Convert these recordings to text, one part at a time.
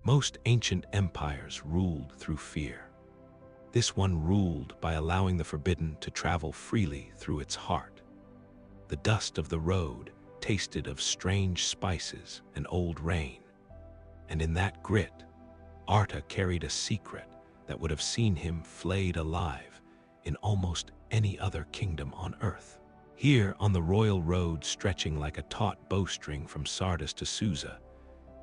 Most ancient empires ruled through fear. This one ruled by allowing the forbidden to travel freely through its heart. The dust of the road tasted of strange spices and old rain. And in that grit, Arta carried a secret that would have seen him flayed alive in almost any other kingdom on earth. Here, on the royal road stretching like a taut bowstring from Sardis to Susa,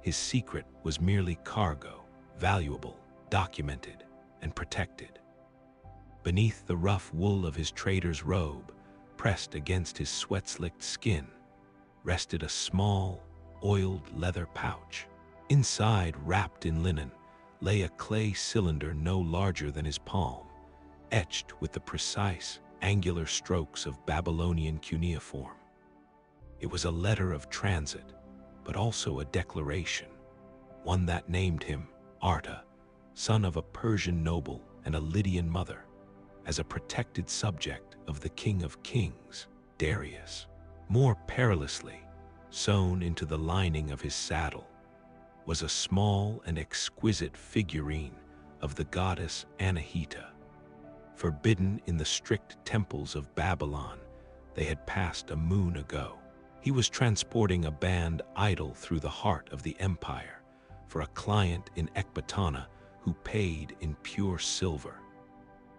his secret was merely cargo, valuable, documented, and protected. Beneath the rough wool of his trader's robe, pressed against his sweat-slicked skin, rested a small, oiled leather pouch. Inside, wrapped in linen, lay a clay cylinder no larger than his palm, etched with the precise, angular strokes of Babylonian cuneiform. It was a letter of transit, but also a declaration, one that named him Arta, son of a Persian noble and a Lydian mother, as a protected subject of the King of Kings, Darius. More perilously, sewn into the lining of his saddle, was a small and exquisite figurine of the goddess Anahita. Forbidden in the strict temples of Babylon, they had passed a moon ago. He was transporting a band idol through the heart of the empire for a client in Ecbatana who paid in pure silver.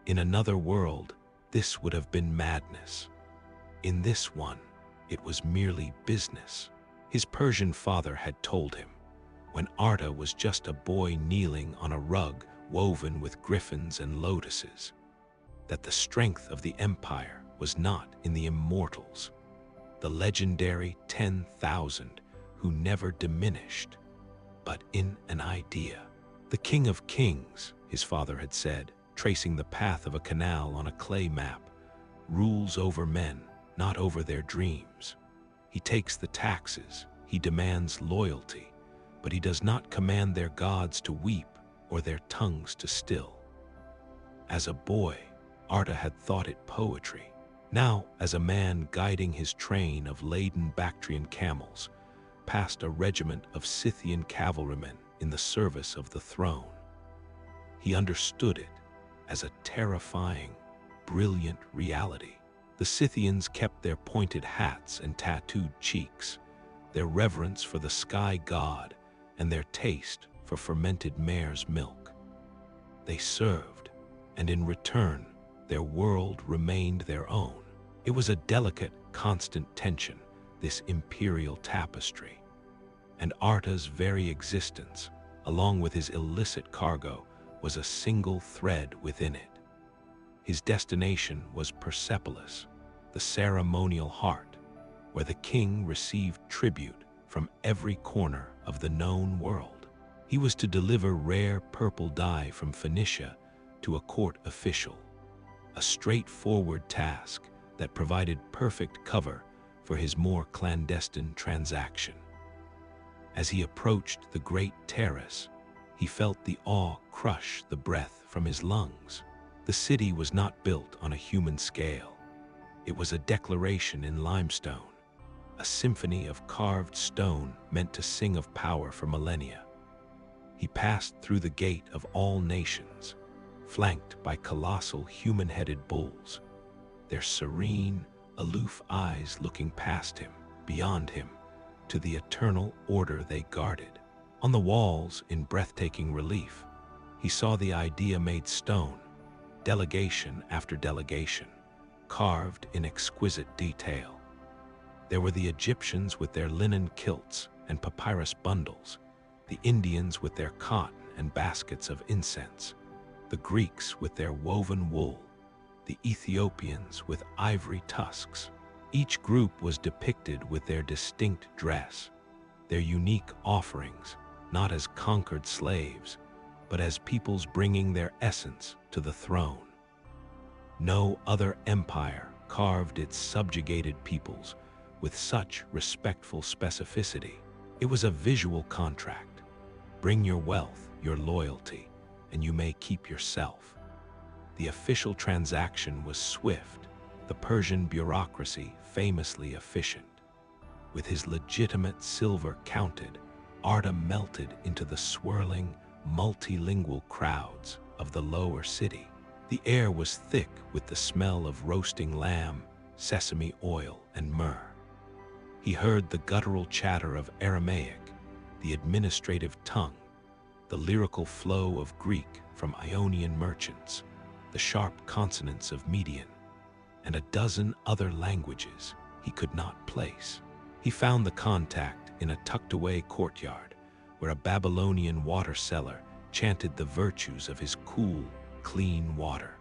In another world, this would have been madness. In this one, it was merely business. His Persian father had told him, when Arta was just a boy kneeling on a rug woven with griffins and lotuses, that the strength of the empire was not in the immortals, the legendary 10,000 who never diminished, but in an idea. The King of Kings, his father had said, tracing the path of a canal on a clay map, rules over men, not over their dreams. He takes the taxes, he demands loyalty, but he does not command their gods to weep or their tongues to still. As a boy, Arta had thought it poetry. Now, as a man guiding his train of laden Bactrian camels past a regiment of Scythian cavalrymen in the service of the throne, he understood it as a terrifying, brilliant reality. The Scythians kept their pointed hats and tattooed cheeks, their reverence for the sky god, and their taste for fermented mare's milk. They served, and in return, their world remained their own. It was a delicate, constant tension, this imperial tapestry. And Arta's very existence, along with his illicit cargo, was a single thread within it. His destination was Persepolis, the ceremonial heart, where the king received tribute from every corner of the known world. He was to deliver rare purple dye from Phoenicia to a court official, a straightforward task that provided perfect cover for his more clandestine transaction. As he approached the great terrace, he felt the awe crush the breath from his lungs. The city was not built on a human scale. It was a declaration in limestone, a symphony of carved stone meant to sing of power for millennia. He passed through the gate of all nations, flanked by colossal human-headed bulls, their serene, aloof eyes looking past him, beyond him, to the eternal order they guarded. On the walls, in breathtaking relief, he saw the idea made stone, delegation after delegation, carved in exquisite detail. There were the Egyptians with their linen kilts and papyrus bundles, the Indians with their cotton and baskets of incense, the Greeks with their woven wool, the Ethiopians with ivory tusks. Each group was depicted with their distinct dress, their unique offerings, not as conquered slaves, but as peoples bringing their essence to the throne. No other empire carved its subjugated peoples with such respectful specificity. It was a visual contract. Bring your wealth, your loyalty, and you may keep yourself. The official transaction was swift, the Persian bureaucracy famously efficient. With his legitimate silver counted, Arda melted into the swirling, multilingual crowds of the lower city. The air was thick with the smell of roasting lamb, sesame oil, and myrrh. He heard the guttural chatter of Aramaic, the administrative tongue, the lyrical flow of Greek from Ionian merchants, the sharp consonants of Median, and a dozen other languages he could not place. He found the contact in a tucked-away courtyard where a Babylonian water seller chanted the virtues of his cool, clean water.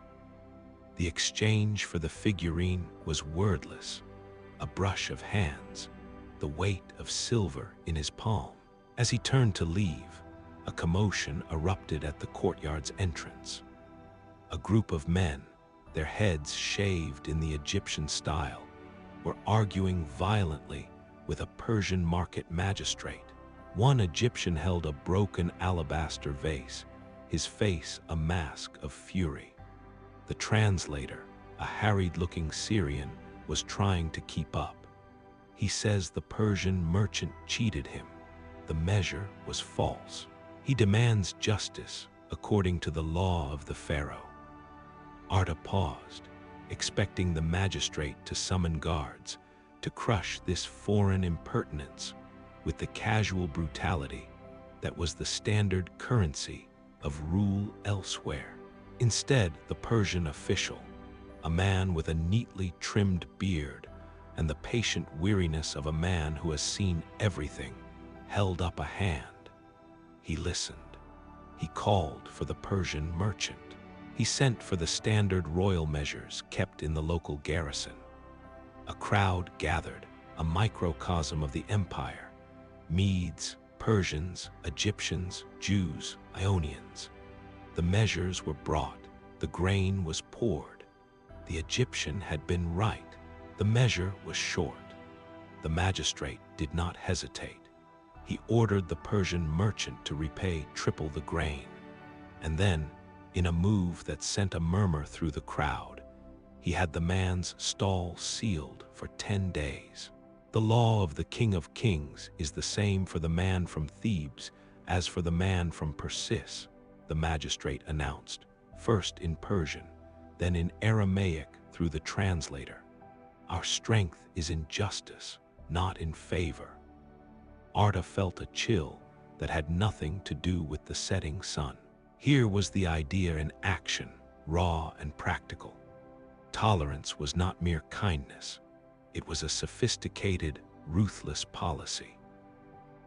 The exchange for the figurine was wordless, a brush of hands, the weight of silver in his palm. As he turned to leave, a commotion erupted at the courtyard's entrance. A group of men, their heads shaved in the Egyptian style, were arguing violently with a Persian market magistrate. One Egyptian held a broken alabaster vase, his face a mask of fury. The translator, a harried-looking Syrian, was trying to keep up. He says the Persian merchant cheated him. The measure was false. He demands justice according to the law of the pharaoh. Arda paused, expecting the magistrate to summon guards to crush this foreign impertinence with the casual brutality that was the standard currency of rule elsewhere. Instead, the Persian official, a man with a neatly trimmed beard and the patient weariness of a man who has seen everything, held up a hand. He listened. He called for the Persian merchant. He sent for the standard royal measures kept in the local garrison. A crowd gathered, a microcosm of the empire. Medes, Persians, Egyptians, Jews, Ionians. The measures were brought. The grain was poured. The Egyptian had been right. The measure was short. The magistrate did not hesitate. He ordered the Persian merchant to repay triple the grain. And then, in a move that sent a murmur through the crowd, he had the man's stall sealed for 10 days. The law of the King of Kings is the same for the man from Thebes as for the man from Persis, the magistrate announced, first in Persian, then in Aramaic through the translator. Our strength is in justice, not in favor. Arda felt a chill that had nothing to do with the setting sun. Here was the idea in action, raw and practical. Tolerance was not mere kindness. It was a sophisticated, ruthless policy.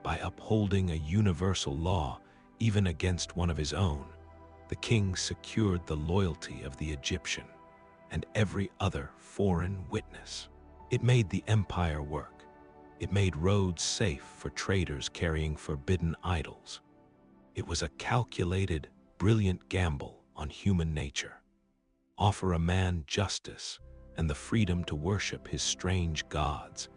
By upholding a universal law, even against one of his own, the king secured the loyalty of the Egyptian and every other foreign witness. It made the empire work. It made roads safe for traders carrying forbidden idols. It was a calculated, brilliant gamble on human nature. Offer a man justice and the freedom to worship his strange gods,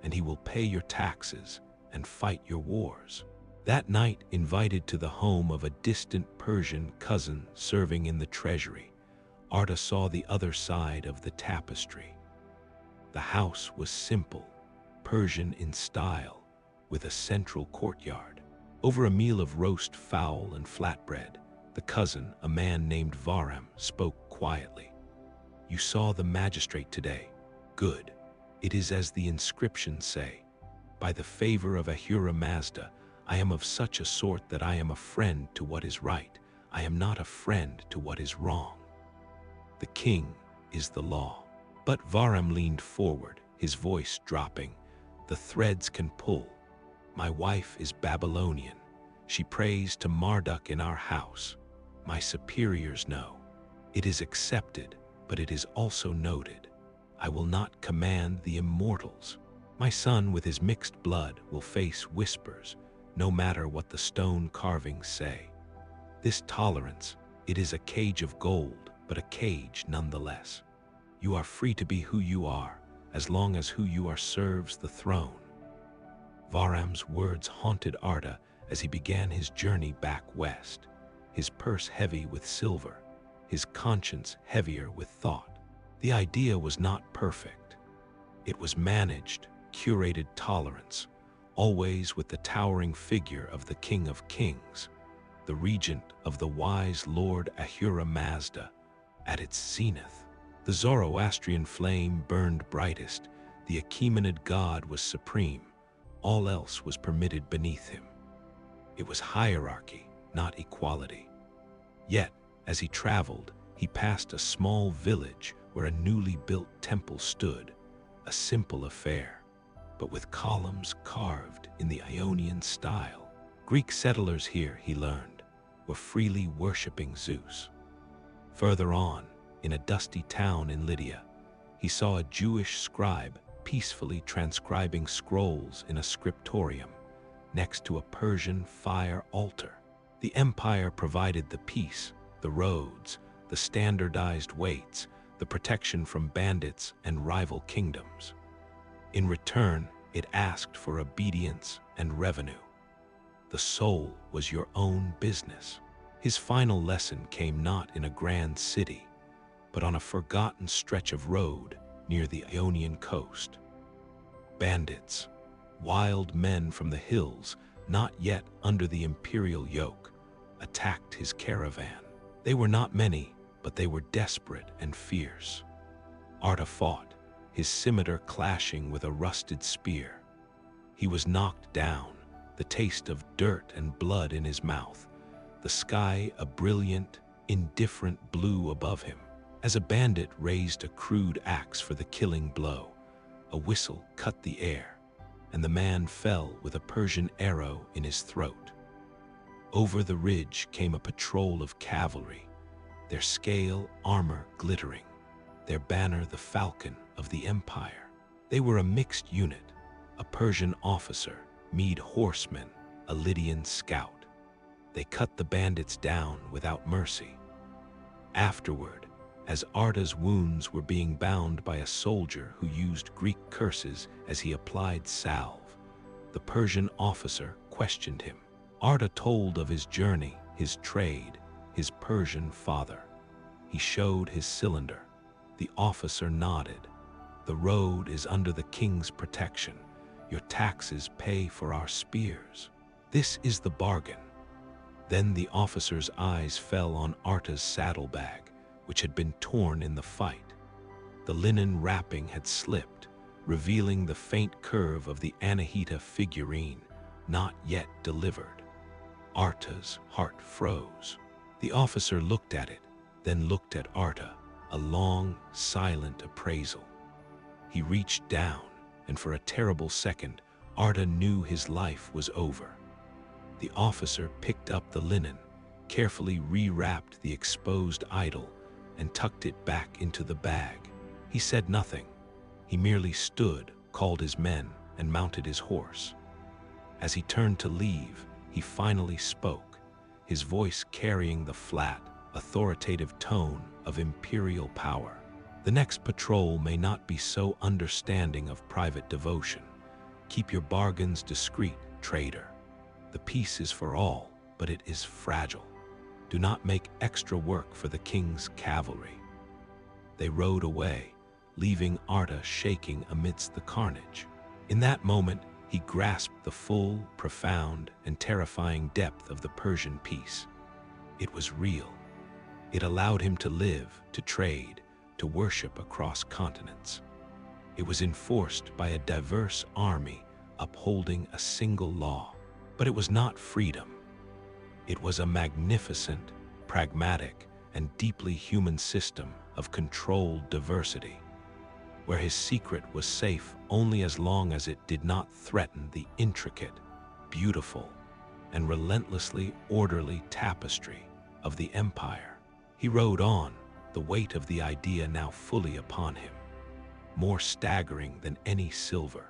and he will pay your taxes and fight your wars. That night, invited to the home of a distant Persian cousin serving in the treasury, Arda saw the other side of the tapestry. The house was simple, Persian in style, with a central courtyard. Over a meal of roast fowl and flatbread, the cousin, a man named Varam, spoke quietly. You saw the magistrate today. Good. It is as the inscriptions say. By the favor of Ahura Mazda, I am of such a sort that I am a friend to what is right. I am not a friend to what is wrong. The king is the law. But Varam leaned forward, his voice dropping. The threads can pull. My wife is Babylonian. She prays to Marduk in our house. My superiors know. It is accepted, but it is also noted. I will not command the immortals. My son with his mixed blood will face whispers, no matter what the stone carvings say. This tolerance, it is a cage of gold, but a cage nonetheless. You are free to be who you are, as long as who you are serves the throne. Varam's words haunted Arda as he began his journey back west, his purse heavy with silver, his conscience heavier with thought. The idea was not perfect. It was managed, curated tolerance, always with the towering figure of the King of Kings, the regent of the wise Lord Ahura Mazda, at its zenith. The Zoroastrian flame burned brightest, the Achaemenid god was supreme, all else was permitted beneath him. It was hierarchy, not equality. Yet, as he traveled, he passed a small village where a newly built temple stood, a simple affair, but with columns carved in the Ionian style. Greek settlers here, he learned, were freely worshipping Zeus. Further on, in a dusty town in Lydia, he saw a Jewish scribe peacefully transcribing scrolls in a scriptorium next to a Persian fire altar. The empire provided the peace, the roads, the standardized weights, the protection from bandits and rival kingdoms. In return, it asked for obedience and revenue. The soul was your own business. His final lesson came not in a grand city, but on a forgotten stretch of road near the Ionian coast. Bandits, wild men from the hills, not yet under the imperial yoke, attacked his caravan. They were not many, but they were desperate and fierce. Arta fought, his scimitar clashing with a rusted spear. He was knocked down, the taste of dirt and blood in his mouth, the sky a brilliant, indifferent blue above him. As a bandit raised a crude axe for the killing blow, a whistle cut the air, and the man fell with a Persian arrow in his throat. Over the ridge came a patrol of cavalry, their scale armor glittering, their banner the falcon of the empire. They were a mixed unit, a Persian officer, Mede horsemen, a Lydian scout. They cut the bandits down without mercy. Afterward, as Arta's wounds were being bound by a soldier who used Greek curses as he applied salve, the Persian officer questioned him. Arta told of his journey, his trade, his Persian father. He showed his cylinder. The officer nodded. The road is under the king's protection. Your taxes pay for our spears. This is the bargain. Then the officer's eyes fell on Arta's saddlebag, which had been torn in the fight. The linen wrapping had slipped, revealing the faint curve of the Anahita figurine, not yet delivered. Arta's heart froze. The officer looked at it, then looked at Arta, a long, silent appraisal. He reached down, and for a terrible second, Arta knew his life was over. The officer picked up the linen, carefully rewrapped the exposed idol, and tucked it back into the bag. He said nothing. He merely stood, called his men, and mounted his horse. As he turned to leave, he finally spoke, his voice carrying the flat, authoritative tone of imperial power. The next patrol may not be so understanding of private devotion. Keep your bargains discreet, trader. The peace is for all, but it is fragile. Do not make extra work for the king's cavalry. They rode away, leaving Arta shaking amidst the carnage. In that moment, he grasped the full, profound, and terrifying depth of the Persian peace. It was real. It allowed him to live, to trade, to worship across continents. It was enforced by a diverse army upholding a single law. But it was not freedom. It was a magnificent, pragmatic, and deeply human system of controlled diversity, where his secret was safe only as long as it did not threaten the intricate, beautiful, and relentlessly orderly tapestry of the empire. He rode on, the weight of the idea now fully upon him, more staggering than any silver,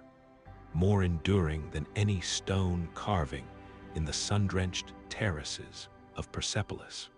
more enduring than any stone carving in the sun-drenched terraces of Persepolis.